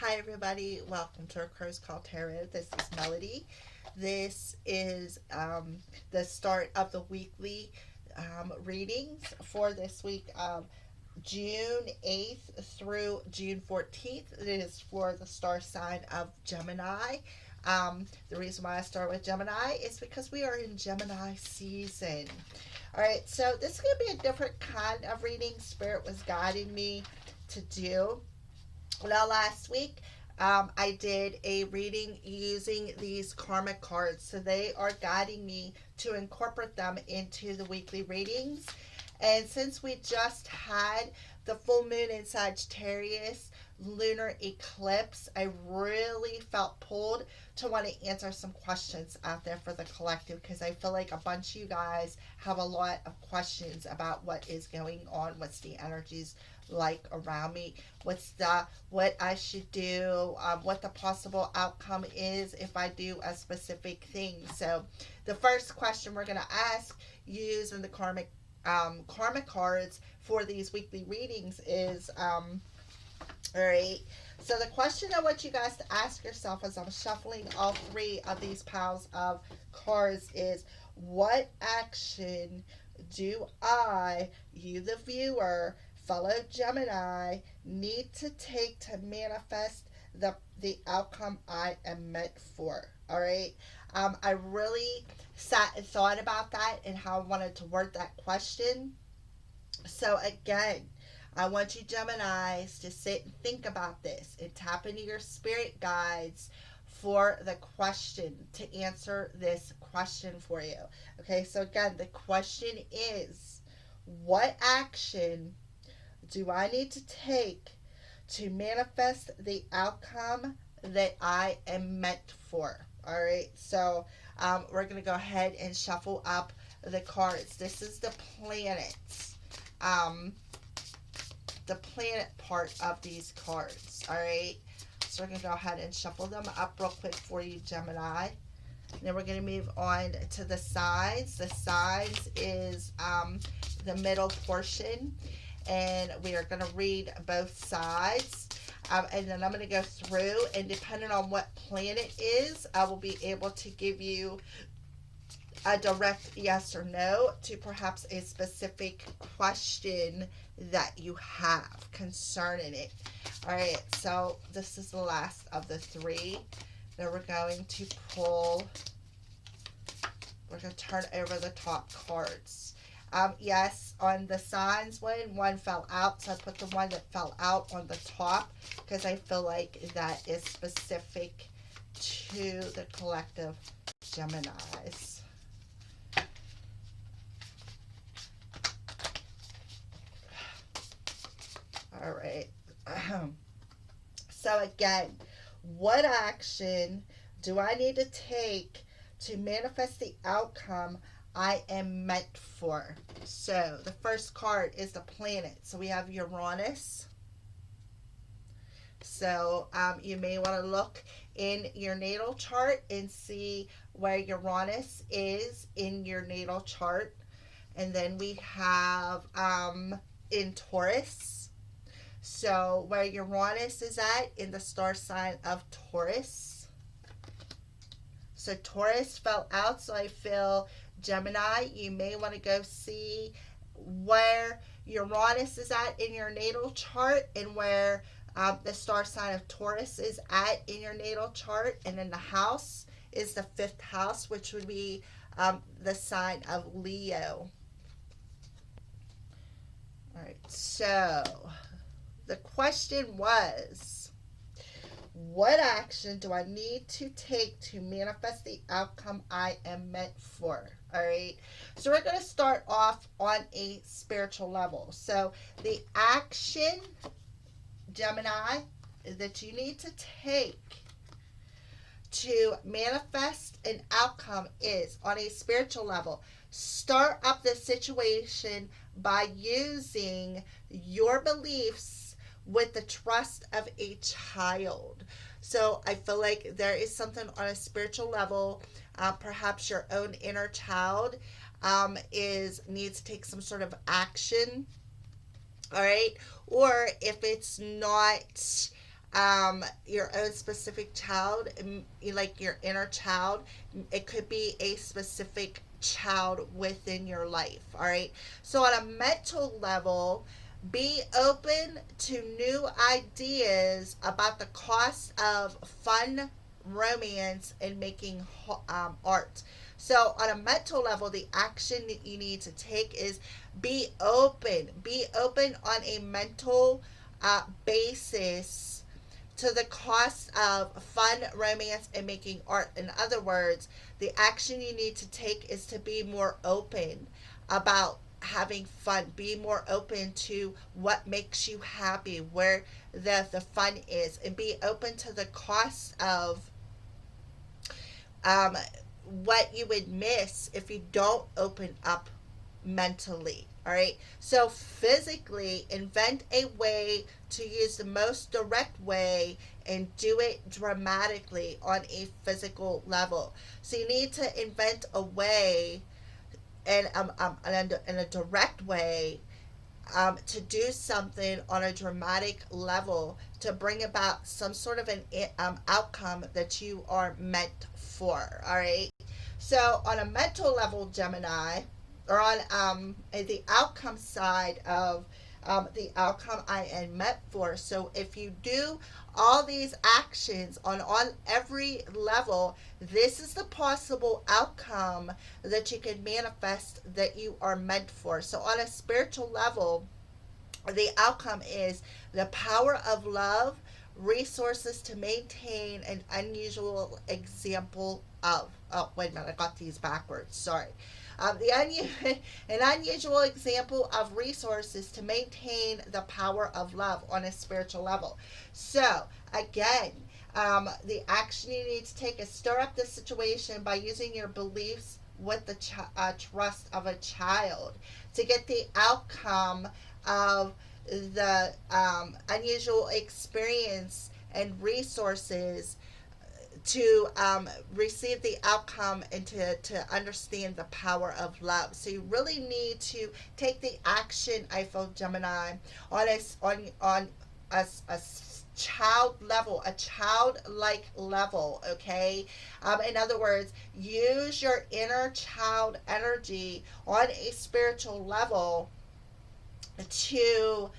Hi, everybody. Welcome to our Crow's Call Tarot. This is Melody. This is the start of the weekly readings for this week of June 8th through June 14th. It is for the star sign of Gemini. The reason why I start with Gemini is because we are in Gemini season. All right, so this is going to be a different kind of reading Spirit was guiding me to do. Now, last week, I did a reading using these karmic cards. So they are guiding me to incorporate them into the weekly readings. And since we just had the full moon in Sagittarius lunar eclipse, I really felt pulled to want to answer some questions out there for the collective because I feel like a bunch of you guys have a lot of questions about what is going on, what's the energies like around me, what I should do, what the possible outcome is if I do a specific thing. So the first question we're going to ask using the karmic cards for these weekly readings is all right. So the question I want you guys to ask yourself as I'm shuffling all three of these piles of cards is, what action do I, you the viewer, fellow Gemini, need to take to manifest the outcome I am meant for? All right. I really sat and thought about that and how I wanted to word that question. So again, I want you Geminis to sit and think about this and tap into your spirit guides for the question, to answer this question for you. Okay, so again, the question is, what action do I need to take to manifest the outcome that I am meant for? All right, so we're going to go ahead and shuffle up the cards. This is um, the planet part of these cards. All right, so we're going to go ahead and shuffle them up real quick for you, Gemini. Then we're going to move on to the sides. The sides is the middle portion, and we are going to read both sides. And then I'm going to go through, and depending on what planet is, I will be able to give you a direct yes or no to perhaps a specific question that you have concerning it. All right, so this is the last of the three. Then we're going to we're going to turn over the top cards. Yes, on the signs one fell out, so I put the one that fell out on the top because I feel like that is specific to the collective Geminis. All right. So again, what action do I need to take to manifest the outcome I am meant for? So the first card is the planet. So we have Uranus. So you may want to look in your natal chart and see where Uranus is in your natal chart. And then we have in Taurus. So where Uranus is at in the star sign of Taurus. So Taurus fell out, so I feel Gemini, you may want to go see where Uranus is at in your natal chart and where the star sign of Taurus is at in your natal chart. And then the house is the fifth house, which would be the sign of Leo. All right, so the question was, what action do I need to take to manifest the outcome I am meant for? All right. So we're going to start off on a spiritual level. So the action, Gemini, that you need to take to manifest an outcome is, on a spiritual level, start up the situation by using your beliefs with the trust of a child. So I feel like there is something on a spiritual level, perhaps your own inner child needs to take some sort of action. All right, or if it's not your own specific child, like your inner child. It could be a specific child within your life. All right. So, on a mental level, be open to new ideas about the cost of fun, romance, and making art. So, on a mental level, the action that you need to take is be open. Be open on a mental basis to the cost of fun, romance, and making art. In other words, the action you need to take is to be more open about having fun. Be more open to what makes you happy, where the fun is, and be open to the cost of um, what you would miss if you don't open up mentally. All right. So, physically, invent a way to use the most direct way and do it dramatically on a physical level. So, you need to invent a way and in a direct way to do something on a dramatic level to bring about some sort of an outcome that you are meant for. All right. So, on a mental level, Gemini, or on the outcome side of the outcome I am meant for. So, if you do all these actions on every level, this is the possible outcome that you can manifest that you are meant for. So, on a spiritual level, the outcome is the power of love, resources to maintain an unusual example of. Oh, wait a minute, I got these backwards. Sorry. An unusual example of resources to maintain the power of love on a spiritual level. So, again, the action you need to take is stir up the situation by using your beliefs with the trust of a child to get the outcome of the unusual experience and resources to receive the outcome and to understand the power of love. So you really need to take the action, I feel, Gemini, on a child level, a childlike level. Okay. In other words, use your inner child energy on a spiritual level to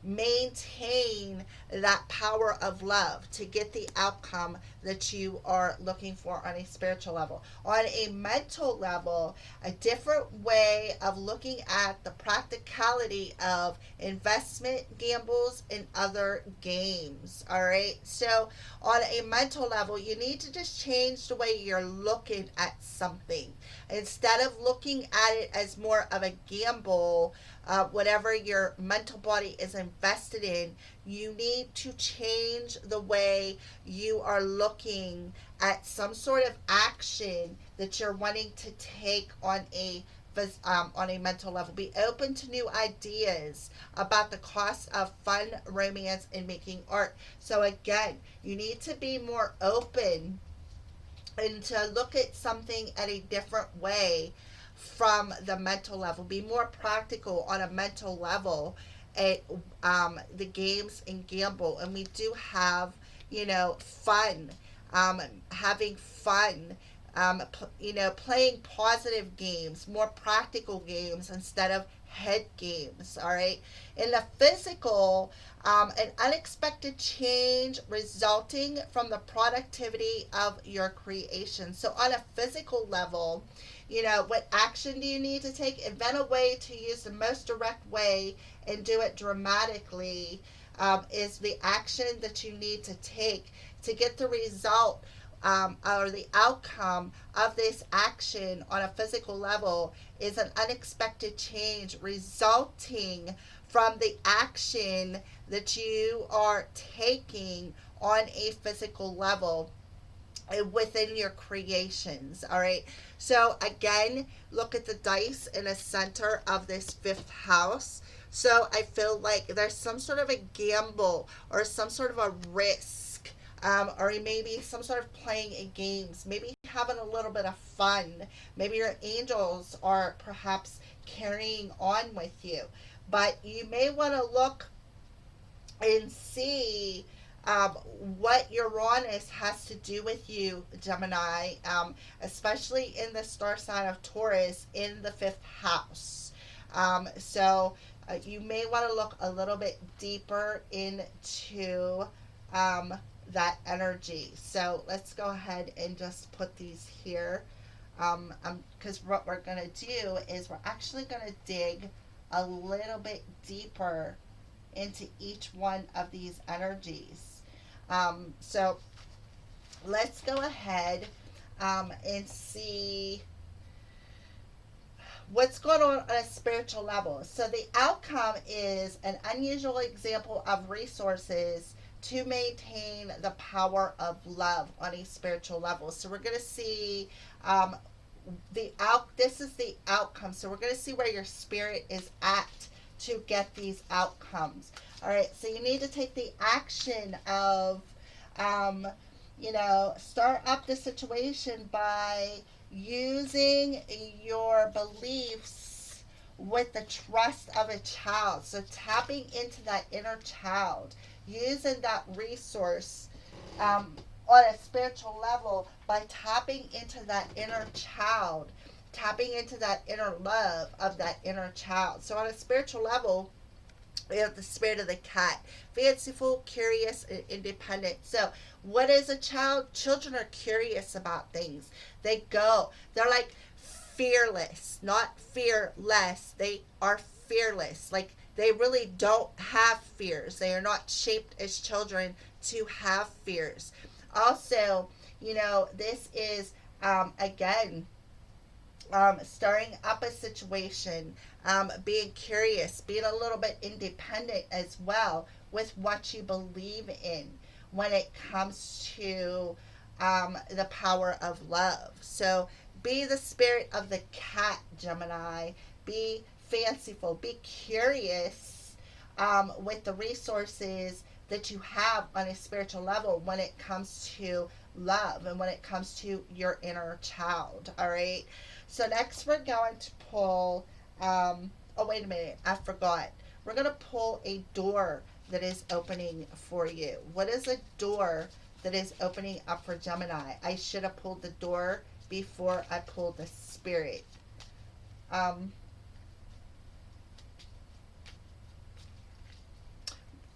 maintain that power of love to get the outcome that you are looking for on a spiritual level. On a mental level, a different way of looking at the practicality of investment, gambles, and other games. All right. So, on a mental level, you need to just change the way you're looking at something. Instead of looking at it as more of a gamble, whatever your mental body is invested in, you need to change the way you are looking at some sort of action that you're wanting to take on a mental level. Be open to new ideas about the cost of fun, romance, and making art. So again, you need to be more open and to look at something at a different way from the mental level. Be more practical on a mental level at the games and gamble. And we do have, fun, having fun. Playing positive games, more practical games instead of head games. All right. In the physical, an unexpected change resulting from the productivity of your creation. So, on a physical level, what action do you need to take? Invent a way to use the most direct way and do it dramatically, is the action that you need to take to get the result or the outcome of this action on a physical level is an unexpected change resulting from the action that you are taking on a physical level within your creations. All right. So again, look at the dice in the center of this fifth house. So I feel like there's some sort of a gamble or some sort of a risk, or maybe some sort of playing in games, maybe having a little bit of fun. Maybe your angels are perhaps carrying on with you, but you may want to look and see what Uranus has to do with you, Gemini, especially in the star sign of Taurus in the fifth house. So you may want to look a little bit deeper into um, that energy. So let's go ahead and just put these here. Because what we're going to do is we're actually going to dig a little bit deeper into each one of these energies. So let's go ahead and see what's going on a spiritual level. So the outcome is an unusual example of resources to maintain the power of love on a spiritual level. So we're going to see um, this is the outcome. So we're going to see where your spirit is at to get these outcomes. All right, so you need to take the action of um, start up the situation by using your beliefs with the trust of a child. So tapping into that inner child, using that resource on a spiritual level by tapping into that inner child, tapping into that inner love of that inner child. So on a spiritual level, we have the spirit of the cat, fanciful, curious, and independent. So what is a child? Children are curious about things. They're like fearless, not fearless. They are fearless. Like they really don't have fears. They are not shaped as children to have fears. Also, this is again stirring up a situation, being curious, being a little bit independent as well with what you believe in when it comes to the power of love. So be the spirit of the cat, Gemini. Be fanciful. Be curious with the resources that you have on a spiritual level when it comes to love and when it comes to your inner child. All right. So next we're going to pull. Oh, wait a minute. I forgot. We're going to pull a door that is opening for you. What is a door that is opening up for Gemini? I should have pulled the door before I pulled the spirit.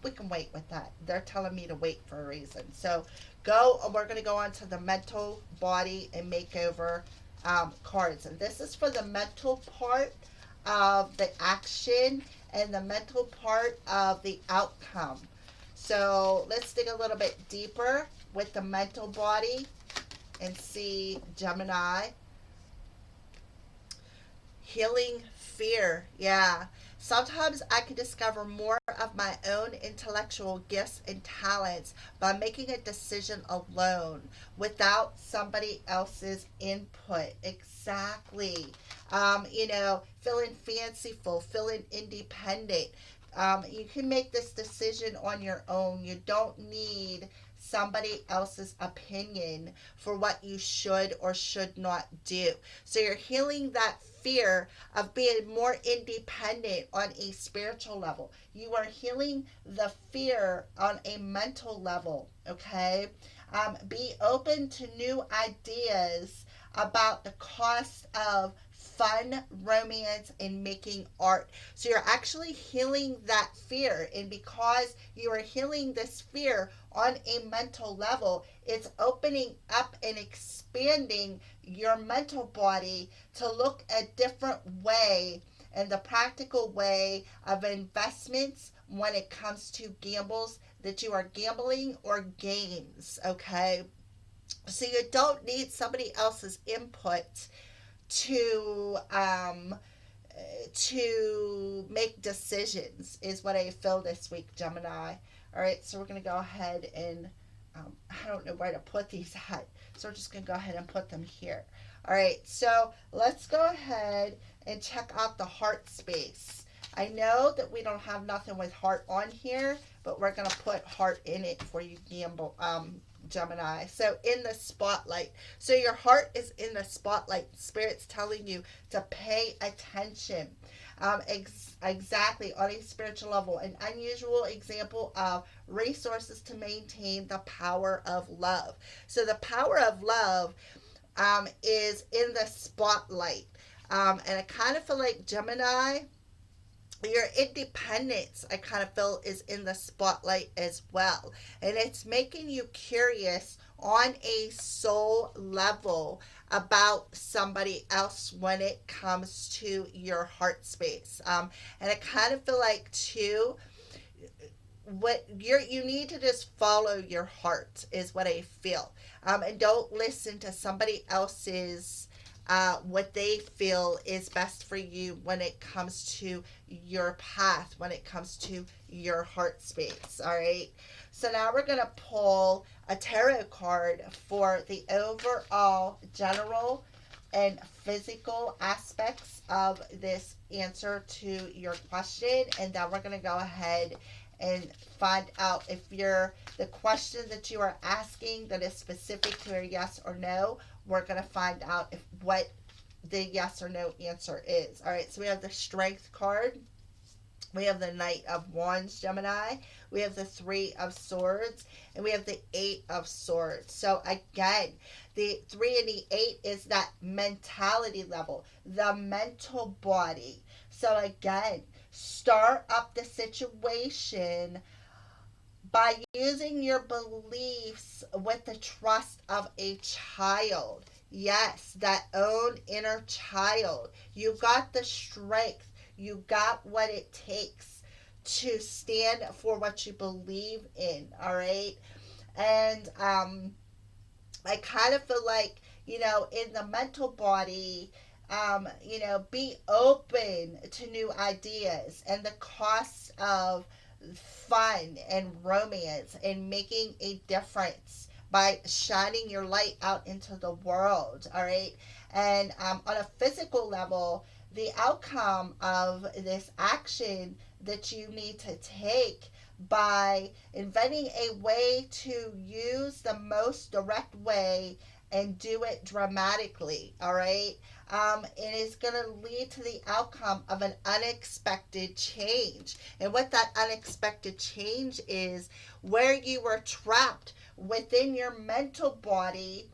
We can wait with that. They're telling me to wait for a reason. So we're going to go on to the mental, body, and makeover cards. And this is for the mental part of the action and the mental part of the outcome. So let's dig a little bit deeper with the mental body and see Gemini. Healing fear. Yeah. Sometimes I can discover more of my own intellectual gifts and talents by making a decision alone without somebody else's input. Exactly. Feeling fanciful, feeling independent. You can make this decision on your own. You don't need somebody else's opinion for what you should or should not do. So you're healing that fear of being more independent on a spiritual level. You are healing the fear on a mental level, okay? Be open to new ideas about the cost of fun, romance, and making art. So you're actually healing that fear. And because you are healing this fear on a mental level, it's opening up and expanding your mental body to look a different way and the practical way of investments when it comes to gambles that you are gambling or games, okay? So you don't need somebody else's input to make decisions is what I feel this week, Gemini. All right, so we're going to go ahead and I don't know where to put these at, so we're just going to go ahead and put them here. All right, so let's go ahead and check out the heart space. I know that we don't have nothing with heart on here, but we're going to put heart in it for you, Gemini. So in the spotlight. So your heart is in the spotlight. Spirit's telling you to pay attention. Exactly, on a spiritual level, an unusual example of resources to maintain the power of love. So the power of love is in the spotlight. And I kind of feel like Gemini, your independence, I kind of feel, is in the spotlight as well. And it's making you curious on a soul level about somebody else when it comes to your heart space. And I kind of feel like, too, you need to just follow your heart is what I feel, and don't listen to somebody else's what they feel is best for you when it comes to your path, when it comes to your heart space. All right, so now we're gonna pull a tarot card for the overall general and physical aspects of this answer to your question, and then we're going to go ahead and find out if the question that you are asking that is specific to a yes or no. We're going to find out if what the yes or no answer is. All right, so we have the strength card, we have the Knight of Wands, Gemini, we have the Three of Swords, and we have the Eight of Swords. So again, the 3 and the 8 is that mentality level, the mental body. So again, start up the situation by using your beliefs with the trust of a child. Yes, that own inner child. You got the strength. You got what it takes to stand for what you believe in. All right. And I kind of feel like, in the mental body, be open to new ideas and the costs of fun and romance and making a difference by shining your light out into the world. All right. And on a physical level, the outcome of this action that you need to take by inventing a way to use the most direct way and do it dramatically. All right. It is going to lead to the outcome of an unexpected change. And what that unexpected change is, where you were trapped within your mental body,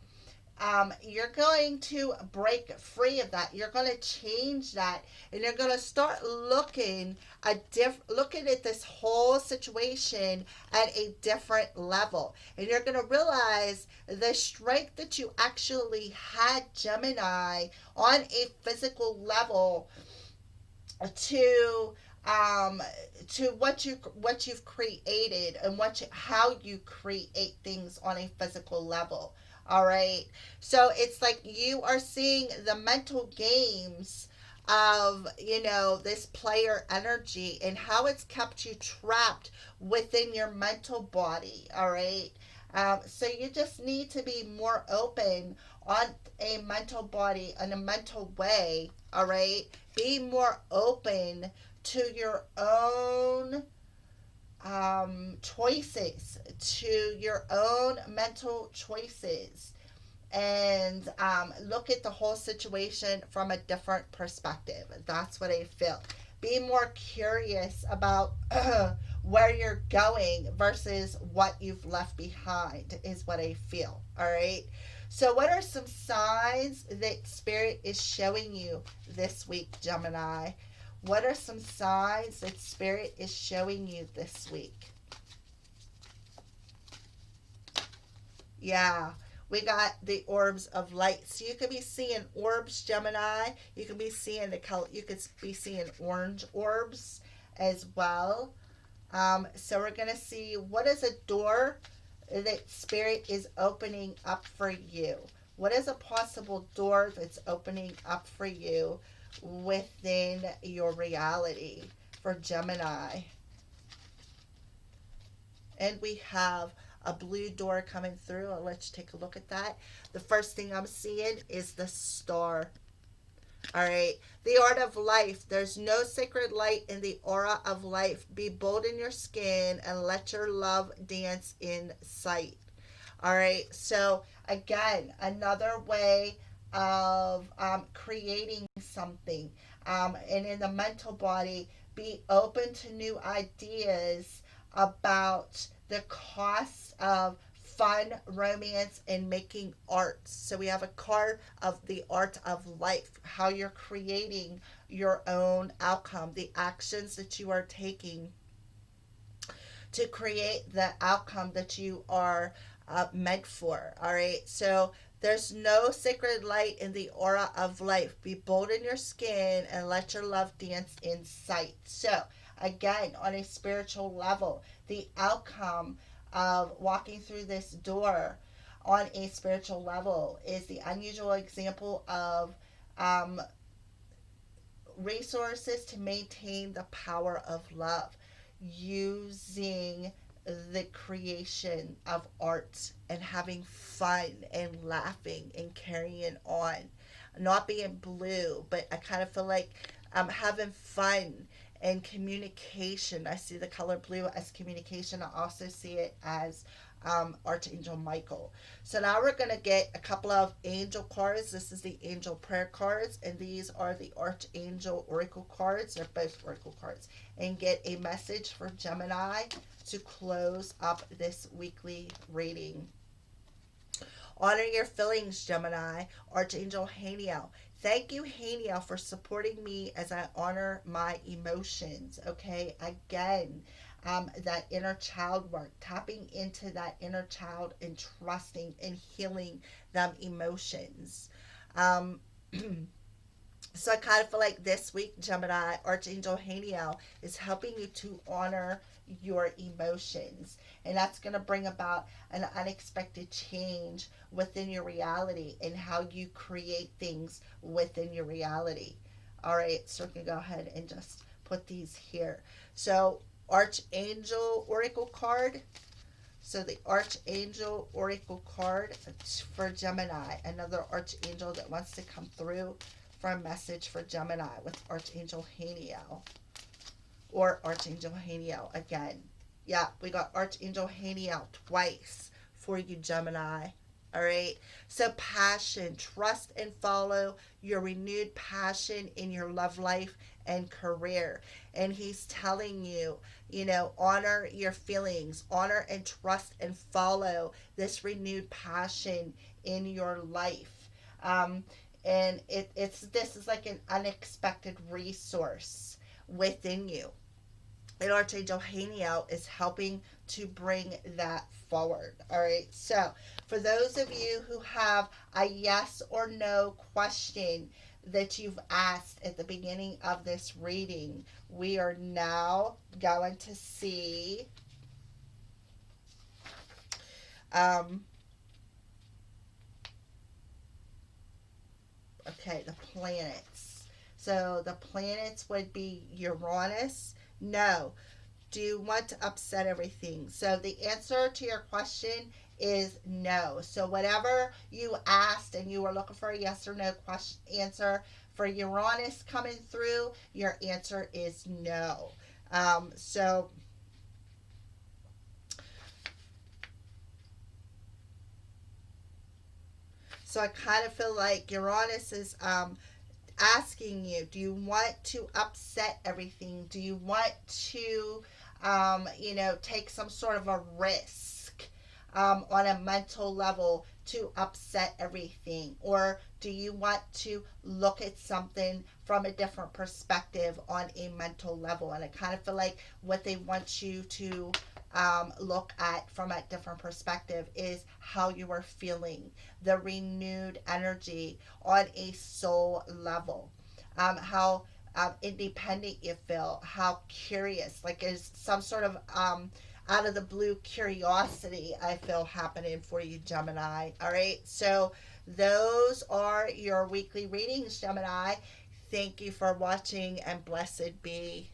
you're going to break free of that. You're going to change that, and you're going to start looking at this whole situation at a different level. And you're going to realize the strength that you actually had, Gemini, on a physical level to what you've created and how you create things on a physical level. All right. So it's like you are seeing the mental games of, this player energy and how it's kept you trapped within your mental body. All right. So you just need to be more open on a mental body in a mental way. All right. Be more open to your own choices, to your own mental choices, and look at the whole situation from a different perspective. That's what I feel. Be more curious about where you're going versus what you've left behind, is what I feel. All right. So, what are some signs that Spirit is showing you this week, Gemini? What are some signs that Spirit is showing you this week? Yeah, we got the orbs of light. So you could be seeing orbs, Gemini. You could be seeing you could be seeing orange orbs as well. So we're gonna see, what is a door that Spirit is opening up for you. What is a possible door that's opening up for you within your reality for Gemini? And we have a blue door coming through. I'll let you take a look at that. The first thing I'm seeing is the star. All right. The art of life. There's no sacred light in the aura of life. Be bold in your skin and let your love dance in sight. All right. So, again, another way of creating something. And in the mental body, be open to new ideas about the cost of fun, romance, and making art. So we have a card of the art of life, how you're creating your own outcome, the actions that you are taking to create the outcome that you are meant for. All right. So there's no sacred light in the aura of life. Be bold in your skin and let your love dance in sight. So, again, on a spiritual level, the outcome of walking through this door on a spiritual level is the unusual example of um, resources to maintain the power of love using the creation of art and having fun and laughing and carrying on, not being blue, but I kind of feel like having fun and communication. I see the color blue as communication. I also see it as Archangel Michael. So now we're going to get a couple of angel cards. This is the angel prayer cards, and these are the Archangel Oracle cards. They're both Oracle cards. And get a message for Gemini to close up this weekly reading. Honor your feelings, Gemini. Archangel Haniel. Thank you, Haniel, for supporting me as I honor my emotions. Okay, again, that inner child work, tapping into that inner child and trusting and healing them emotions. Um, so I kind of feel like this week, Gemini, Archangel Haniel is helping you to honor your emotions. And that's going to bring about an unexpected change within your reality and how you create things within your reality. All right, so we can go ahead and just put these here. So, Archangel Oracle card. So, the Archangel Oracle card for Gemini, another Archangel that wants to come through for a message for Gemini with Archangel Haniel. Or Archangel Haniel again. Yeah, we got Archangel Haniel twice for you, Gemini. All right. So, passion, trust and follow your renewed passion in your love life and career. And he's telling you, honor your feelings, honor and trust and follow this renewed passion in your life. And this is like an unexpected resource within you. And Archangel Haniel is helping to bring that forward. All right. So, for those of you who have a yes or no question that you've asked at the beginning of this reading, we are now going to see the planets. So, the planets would be Uranus. No. Do you want to upset everything? So the answer to your question is no. So whatever you asked and you were looking for a yes or no answer for Uranus coming through, your answer is no. So I kind of feel like Uranus is asking you, do you want to upset everything? Do you want to, take some sort of a risk on a mental level to upset everything? Or do you want to look at something from a different perspective on a mental level? And I kind of feel like what they want you to look at from a different perspective is how you are feeling, the renewed energy on a soul level, how independent you feel, how curious, like is some sort of out of the blue curiosity I feel happening for you, Gemini. All right, so those are your weekly readings, Gemini. Thank you for watching and blessed be.